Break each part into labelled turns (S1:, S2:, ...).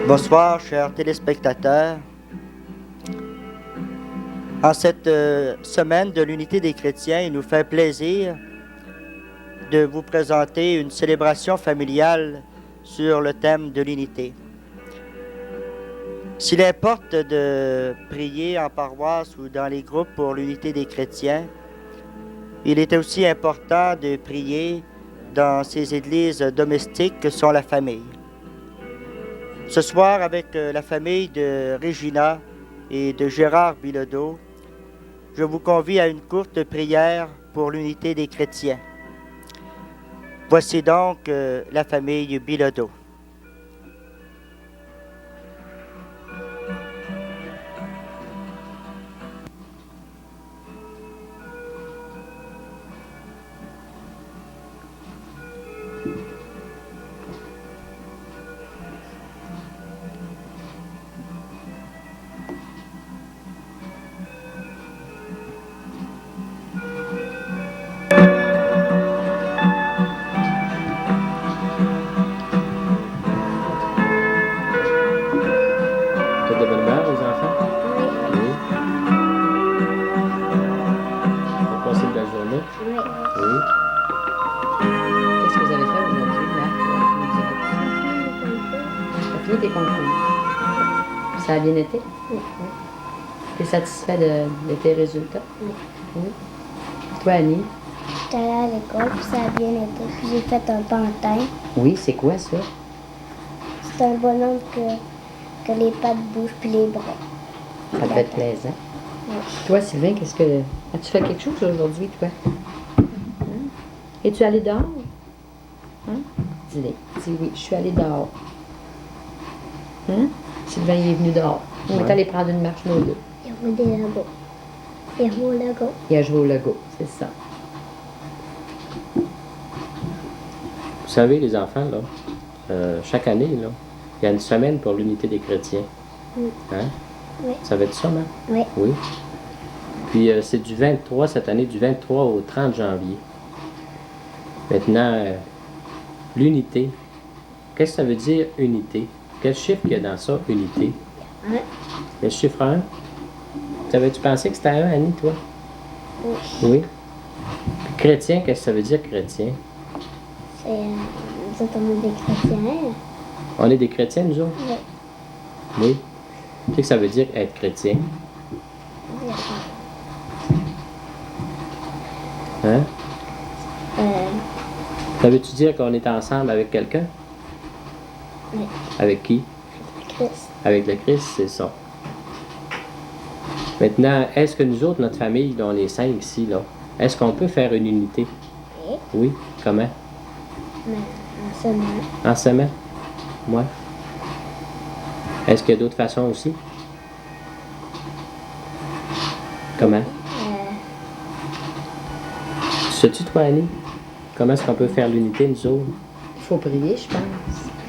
S1: Bonsoir, chers téléspectateurs. En cette semaine de l'unité des chrétiens, il nous fait plaisir de vous présenter une célébration familiale sur le thème de l'unité. S'il importe de prier en paroisse ou dans les groupes pour l'unité des chrétiens, il est aussi important de prier dans ces églises domestiques que sont la famille. Ce soir, avec la famille de Regina et de Gérard Bilodeau, je vous convie à une courte prière pour l'unité des chrétiens. Voici donc la famille Bilodeau.
S2: T'as de bonne humeur, les enfants? Oui. T'as passé une belle journée?
S3: Oui.
S2: Oui.
S4: Qu'est-ce que vous avez fait aujourd'hui, Marc? T'as fini tes concours. Ça a bien été?
S3: Oui.
S4: T'es satisfait de tes résultats?
S3: Oui.
S4: Oui. Toi, Annie?
S3: J'étais allée à l'école, puis ça a bien été. Puis j'ai fait un pantin.
S4: Oui, c'est quoi ça?
S3: C'est un bonhomme que les pattes bougent, puis les bras.
S4: Ça devait être plaisant.
S3: Oui.
S4: Toi, Sylvain, qu'est-ce que. As-tu fait quelque chose aujourd'hui, toi? Hein? Es-tu allé dehors? Hein? Dis-le. Dis oui, je suis allée dehors. Hein? Sylvain, il est venu dehors. On est
S2: Ouais.
S4: allé prendre une marche, nous deux.
S3: Il y a des Legos. Il y a mon Lego.
S4: Il a joué au Lego, c'est ça.
S2: Vous savez, les enfants, là, chaque année, là, il y a une semaine pour l'unité des chrétiens.
S3: Oui.
S2: Hein?
S3: Oui.
S2: Ça va être ça, Marc?
S3: Oui.
S2: Oui. Puis c'est du 23, cette année, du 23 au 30 janvier. Maintenant, l'unité. Qu'est-ce que ça veut dire, unité? Quel chiffre qu'il y a dans ça, unité?
S3: Un.
S2: Le chiffre 1? T'avais-tu pensé que c'était 1, Annie, toi?
S3: Oui.
S2: Oui. Puis chrétien, qu'est-ce que ça veut dire, chrétien?
S3: C'est nous autres, on est des chrétiens.
S2: On est des chrétiens, nous autres?
S3: Oui.
S2: Oui. Qu'est-ce que ça veut dire, être chrétien?
S3: Il y a
S2: Hein?
S3: pas-
S2: Ça veut-tu dire qu'on est ensemble avec quelqu'un?
S3: Oui.
S2: Avec qui?
S3: Christ.
S2: Avec le Christ, c'est ça. Maintenant, est-ce que nous autres, notre famille, dont les 5 ici, là, est-ce qu'on peut faire une unité?
S3: Oui.
S2: Oui. Comment?
S3: Mais en semaine.
S2: En semaine? Moi. Est-ce qu'il y a d'autres façons aussi? Comment? Sais-tu, toi, Annie? Comment est-ce qu'on peut faire l'unité, nous autres?
S4: Il faut prier, je pense.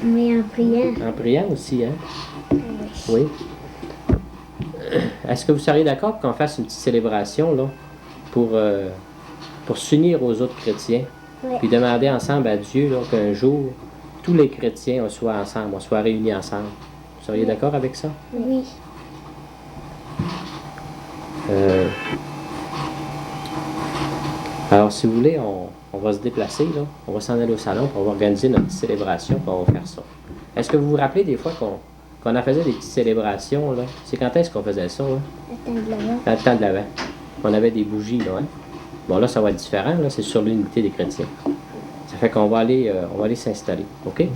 S3: Mais en priant.
S2: En priant aussi, hein?
S3: Oui.
S2: Oui. Est-ce que vous seriez d'accord qu'on fasse une petite célébration, là, pour s'unir aux autres chrétiens?
S3: Oui.
S2: Puis demander ensemble à Dieu, là, qu'un jour, tous les chrétiens, on soit ensemble, on soit réunis ensemble. Vous seriez d'accord avec ça?
S3: Oui.
S2: Alors, si vous voulez, on va se déplacer, là. On va s'en aller au salon, puis on va organiser notre petite célébration, puis on va faire ça. Est-ce que vous vous rappelez des fois qu'on en faisait des petites célébrations, là? C'est quand est-ce qu'on faisait ça, là?
S3: Le temps de l'avant.
S2: Dans le temps de l'Avent. On avait des bougies, là, hein? Bon, là, ça va être différent, là. C'est sur l'unité des chrétiens. Ça fait qu'on va aller s'installer, OK?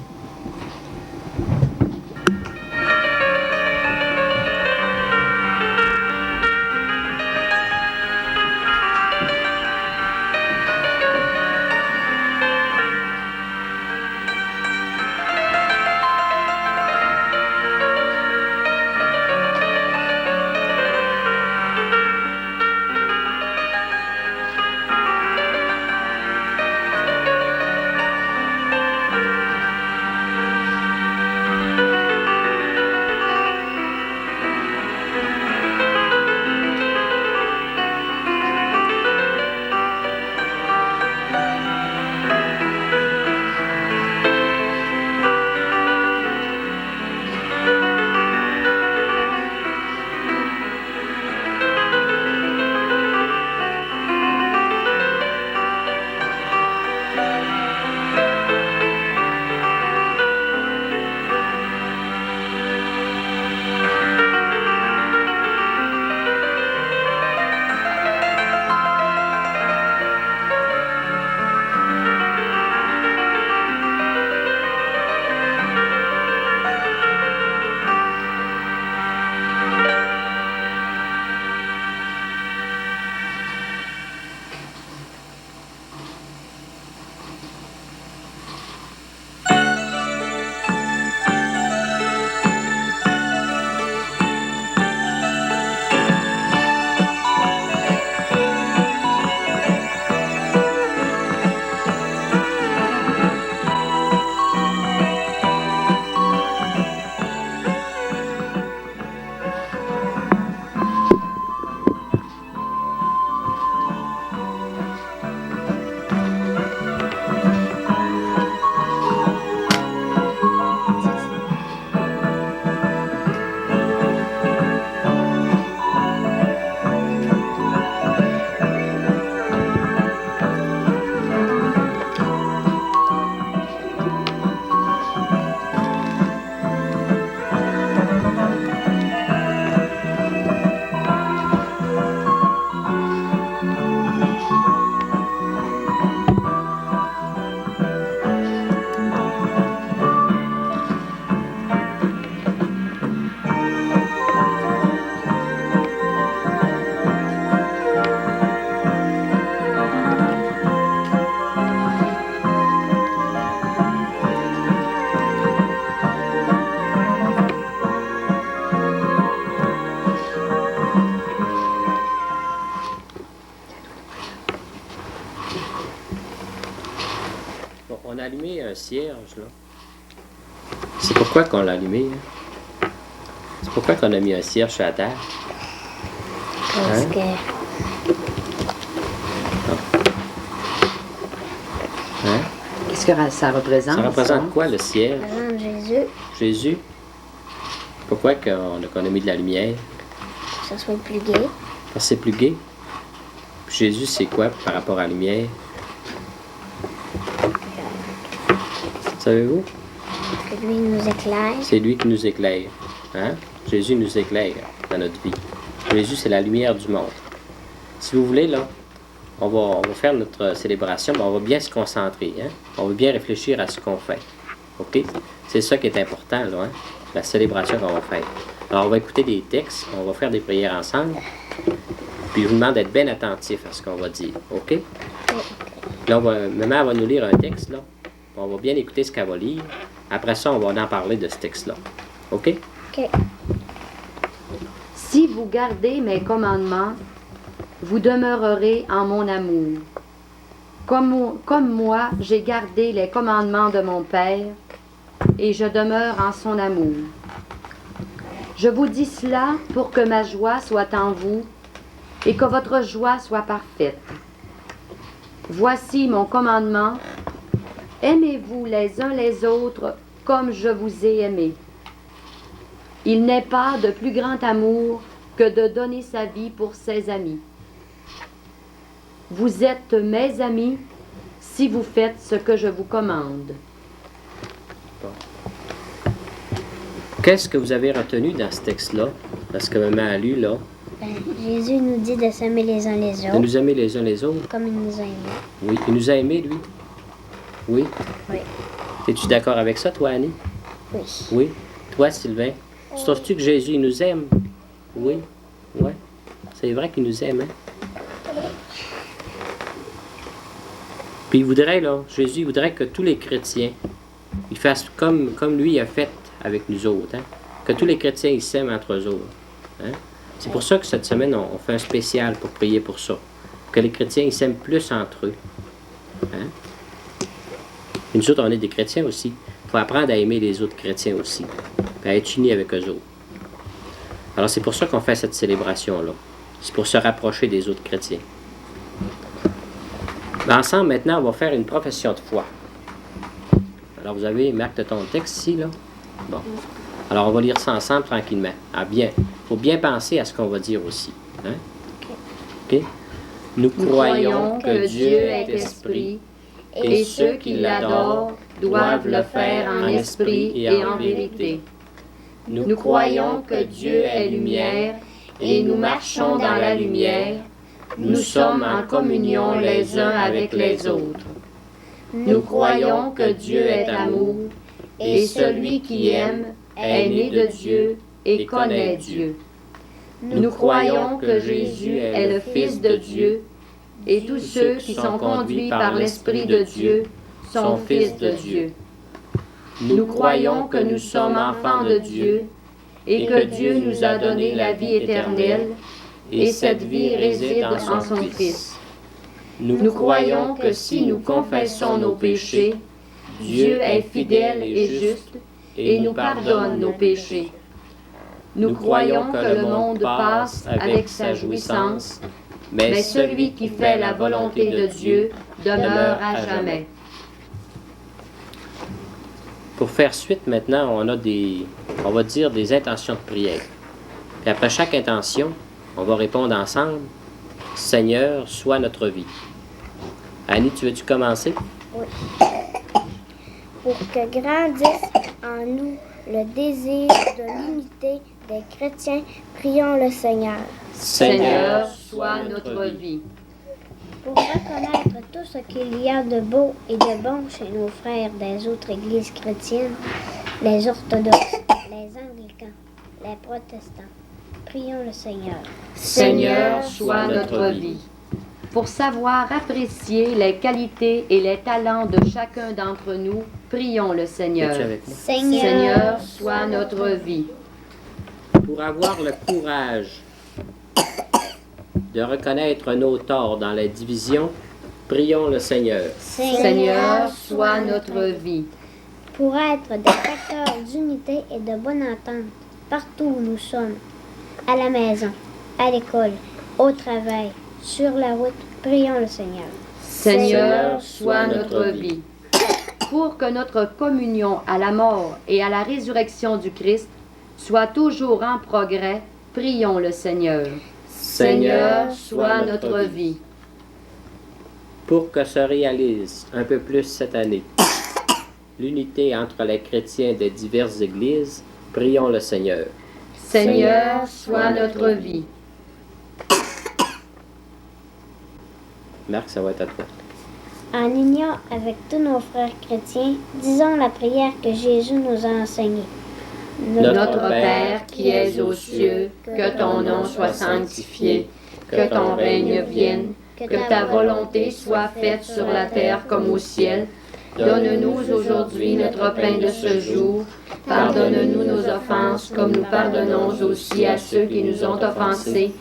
S2: on a allumé un cierge, là. C'est pourquoi qu'on l'a allumé, hein? C'est pourquoi qu'on a mis un cierge sur la terre?
S3: Parce
S2: Hein?
S3: que
S2: Hein?
S4: Qu'est-ce que ça représente?
S2: Ça représente quoi, le cierge?
S3: par exemple, Jésus,
S2: Jésus? Pourquoi qu'on a mis de la lumière?
S3: que ça soit plus gai.
S2: Parce que c'est plus gai. Puis Jésus, c'est quoi par rapport à la lumière? Savez-vous?
S3: Que lui nous éclaire.
S2: C'est lui qui nous éclaire. Hein? Jésus nous éclaire dans notre vie. Jésus, c'est la lumière du monde. Si vous voulez, là, on va faire notre célébration, mais on va bien se concentrer. Hein? On va bien réfléchir à ce qu'on fait. OK? C'est ça qui est important, là, hein? La célébration qu'on va faire. Alors, on va écouter des textes, on va faire des prières ensemble. Puis je vous demande d'être bien attentif à ce qu'on va dire. OK? Là, maman va nous lire un texte, là. On va bien écouter ce qu'elle va lire. Après ça, on va en parler de ce texte-là. OK?
S3: OK.
S4: Si vous gardez mes commandements, vous demeurerez en mon amour. Comme moi, j'ai gardé les commandements de mon Père, et je demeure en son amour. Je vous dis cela pour que ma joie soit en vous, et que votre joie soit parfaite. Voici mon commandement. Aimez-vous les uns les autres comme je vous ai aimé. Il n'est pas de plus grand amour que de donner sa vie pour ses amis. Vous êtes mes amis si vous faites ce que je vous commande.
S2: Qu'est-ce que vous avez retenu dans ce texte-là? Parce que maman a lu, là.
S3: Ben, Jésus nous dit de s'aimer les uns les
S2: De
S3: autres
S2: nous aimer les uns les autres.
S3: comme il nous a aimés.
S2: Oui. Il nous a aimés, lui. Oui.
S3: Oui.
S2: Es-tu d'accord avec ça, toi, Annie?
S3: Oui.
S2: Oui. Toi, Sylvain? Tu trouves-tu que Jésus, il nous aime? Oui. Ouais. C'est vrai qu'il nous aime, hein? Puis il voudrait, là, Jésus, il voudrait que tous les chrétiens, ils fassent comme lui a fait avec nous autres, hein? Que tous les chrétiens, ils s'aiment entre eux autres. Hein? C'est pour ça que cette semaine, on fait un spécial pour prier pour ça. Que les chrétiens, ils s'aiment plus entre eux. Hein? Et nous autres, on est des chrétiens aussi. Il faut apprendre à aimer les autres chrétiens aussi. Puis à être unis avec eux autres. Alors, c'est pour ça qu'on fait cette célébration-là. C'est pour se rapprocher des autres chrétiens. Mais ensemble, maintenant, on va faire une profession de foi. Alors, vous avez, Marc, de ton texte ici, là? Bon. Alors, on va lire ça ensemble tranquillement. Ah, bien. Il faut bien penser à ce qu'on va dire aussi. Hein? OK? Nous croyons que Dieu est esprit, et ceux qui l'adorent doivent le faire en esprit et en vérité. Nous croyons que Dieu est lumière, et nous marchons dans la lumière. Nous sommes en communion les uns avec les autres. Nous croyons que Dieu est amour, et celui qui aime est né de Dieu et connaît Dieu. Nous croyons que Jésus est le Fils de Dieu, et tous ceux qui sont conduits par l'Esprit de Dieu sont fils de Dieu. Nous croyons que nous sommes enfants de Dieu, et que Dieu nous a donné la vie éternelle, et cette vie réside en son Fils. Nous croyons que si nous confessons nos péchés, Dieu est fidèle et juste, et nous pardonne nos péchés. Nous croyons que le monde passe avec sa jouissance, mais celui qui fait la volonté de Dieu demeure à jamais. Pour faire suite maintenant, on va dire des intentions de prière. Puis après chaque intention, on va répondre ensemble, Seigneur, sois notre vie. Annie, tu veux-tu commencer?
S3: Oui. Pour que grandisse en nous le désir de l'unité des chrétiens, prions le Seigneur.
S4: Seigneur, sois notre vie.
S3: Pour reconnaître tout ce qu'il y a de beau et de bon chez nos frères des autres églises chrétiennes, les orthodoxes, les anglicans, les protestants, prions le Seigneur.
S4: Seigneur, sois notre vie. Pour savoir apprécier les qualités et les talents de chacun d'entre nous, prions le Seigneur.
S2: Es-tu avec moi?
S4: Seigneur, sois notre vie.
S2: Pour avoir le courage de reconnaître nos torts dans la division, Prions le Seigneur.
S4: Seigneur, sois notre vie.
S3: Pour être des facteurs d'unité et de bonne entente partout où nous sommes, à la maison, à l'école, au travail, sur la route, prions le Seigneur.
S4: Seigneur, sois notre vie. Pour que notre communion à la mort et à la résurrection du Christ soit toujours en progrès, prions le Seigneur. Seigneur, sois notre vie.
S2: Pour que se réalise un peu plus cette année l'unité entre les chrétiens des diverses églises, prions le Seigneur.
S4: Seigneur, sois notre vie.
S2: Marc, ça va être à toi.
S3: En union avec tous nos frères chrétiens, disons la prière que Jésus nous a enseignée.
S4: Notre Père qui es aux cieux, que ton nom soit sanctifié, que ton règne vienne, que ta volonté soit faite sur la terre comme au ciel. Donne-nous aujourd'hui notre pain de ce jour. Pardonne-nous nos offenses comme nous pardonnons aussi à ceux qui nous ont offensés.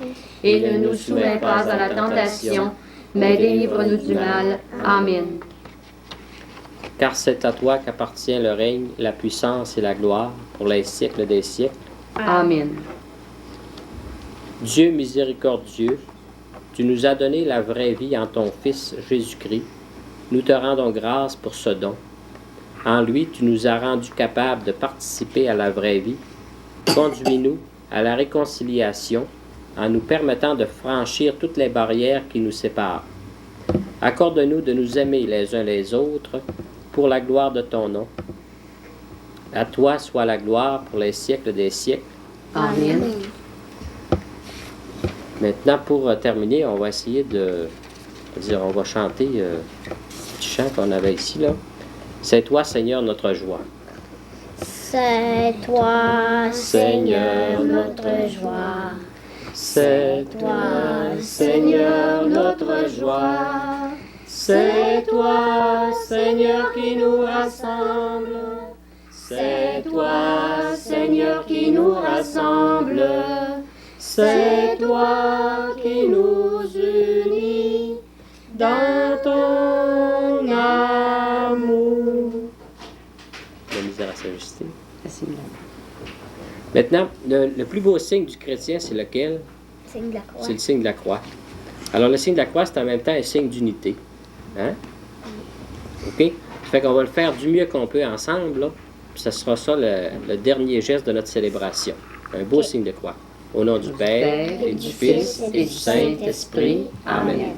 S4: Et ne nous soumets pas à la tentation, mais délivre-nous du mal. Amen.
S2: Car c'est à toi qu'appartient le règne, la puissance et la gloire pour les siècles des siècles.
S4: Amen.
S2: Dieu miséricordieux, tu nous as donné la vraie vie en ton Fils Jésus-Christ. Nous te rendons grâce pour ce don. En lui, tu nous as rendus capables de participer à la vraie vie. Conduis-nous à la réconciliation en nous permettant de franchir toutes les barrières qui nous séparent. Accorde-nous de nous aimer les uns les autres pour la gloire de ton nom. À toi soit la gloire pour les siècles des siècles.
S4: Amen.
S2: Maintenant, pour terminer, on va essayer on va chanter le petit chant qu'on avait ici, là. C'est toi, Seigneur, notre joie.
S3: C'est toi, Seigneur, notre joie.
S2: C'est toi, Seigneur, notre joie. C'est toi, Seigneur, qui nous rassemble. C'est toi, Seigneur, qui nous rassemble. C'est toi qui nous unis dans ton amour. La misère à s'ajuster. Maintenant, le plus beau signe du chrétien, c'est lequel?
S3: Signe de la croix.
S2: C'est le signe de la croix. Alors, le signe de la croix, c'est en même temps un signe d'unité. Hein? OK? Ça fait qu'on va le faire du mieux qu'on peut ensemble, là. Puis ça sera ça le dernier geste de notre célébration. Un beau signe de croix. Au nom du Père, et du Fils, et du Saint-Esprit. Amen.